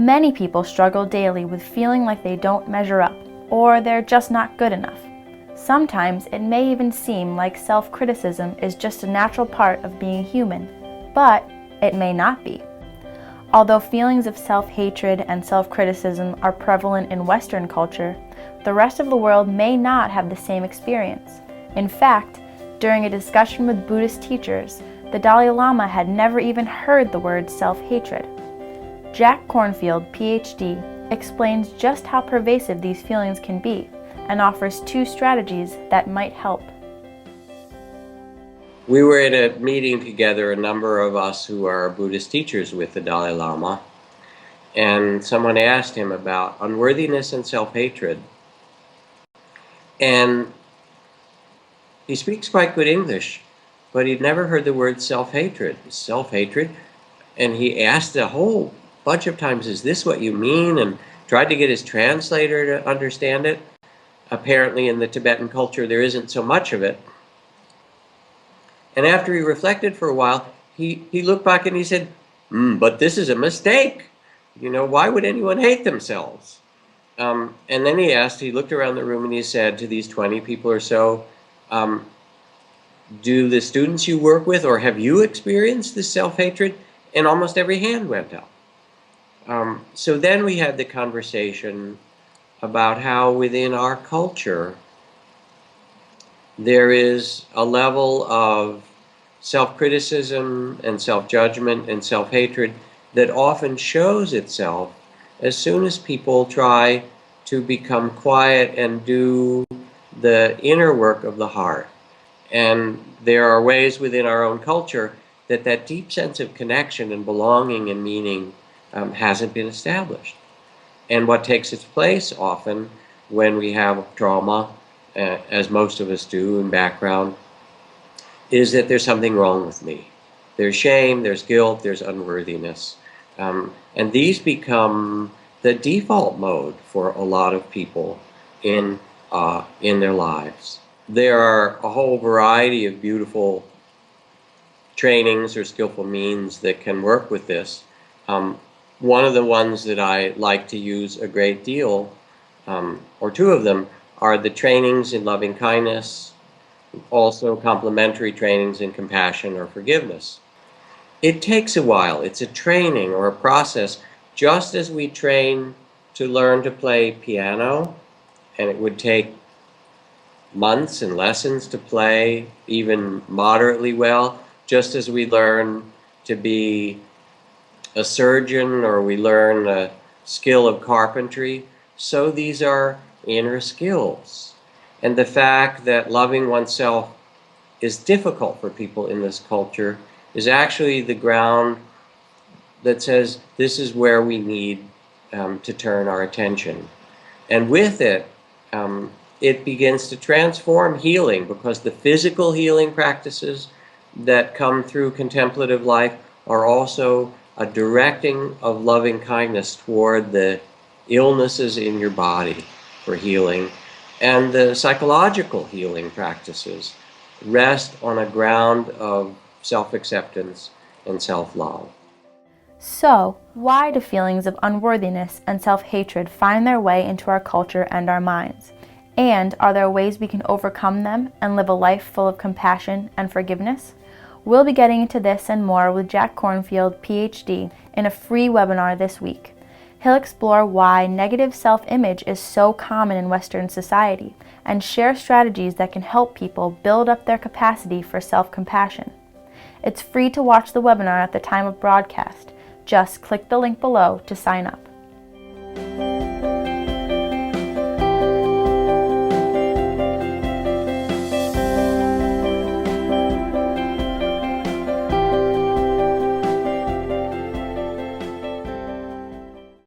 Many people struggle daily with feeling like they don't measure up, or they're just not good enough. Sometimes it may even seem like self-criticism is just a natural part of being human, but it may not be. Although feelings of self-hatred and self-criticism are prevalent in Western culture, the rest of the world may not have the same experience. In fact, during a discussion with Buddhist teachers, the Dalai Lama had never even heard the word self-hatred. Jack Kornfield, PhD, explains just how pervasive these feelings can be and offers 2 strategies that might help. We were at a meeting together, a number of us who are Buddhist teachers with the Dalai Lama, and someone asked him about unworthiness and self-hatred. And he speaks quite good English, but he'd never heard the word self-hatred. Self-hatred? And he asked a whole bunch of times, is this what you mean? And tried to get his translator to understand it. Apparently in the Tibetan culture there isn't so much of it. And after he reflected for a while, he looked back and he said, but this is a mistake. You know, why would anyone hate themselves? And then he looked around the room and he said to these 20 people or so, do the students you work with, or have you experienced this self-hatred? And almost every hand went up. So then we had the conversation about how within our culture there is a level of self-criticism and self-judgment and self-hatred that often shows itself as soon as people try to become quiet and do the inner work of the heart. And there are ways within our own culture that deep sense of connection and belonging and meaning hasn't been established. And what takes its place often when we have trauma, as most of us do in background, is that there's something wrong with me. There's shame, there's guilt, there's unworthiness. And these become the default mode for a lot of people in their lives. There are a whole variety of beautiful trainings or skillful means that can work with this. One of the ones that I like to use a great deal, or 2 of them, are the trainings in loving kindness, also complementary trainings in compassion or forgiveness. It takes a while. It's a training or a process, just as we train to learn to play piano, and it would take months and lessons to play even moderately well, just as we learn to be a surgeon or we learn a skill of carpentry, so these are inner skills. And the fact that loving oneself is difficult for people in this culture is actually the ground that says this is where we need to turn our attention. And with it, it begins to transform healing, because the physical healing practices that come through contemplative life are also a directing of loving kindness toward the illnesses in your body for healing. And the psychological healing practices rest on a ground of self-acceptance and self-love. So, why do feelings of unworthiness and self-hatred find their way into our culture and our minds? And are there ways we can overcome them and live a life full of compassion and forgiveness? We'll be getting into this and more with Jack Kornfield, PhD, in a free webinar this week. He'll explore why negative self-image is so common in Western society and share strategies that can help people build up their capacity for self-compassion. It's free to watch the webinar at the time of broadcast. Just click the link below to sign up.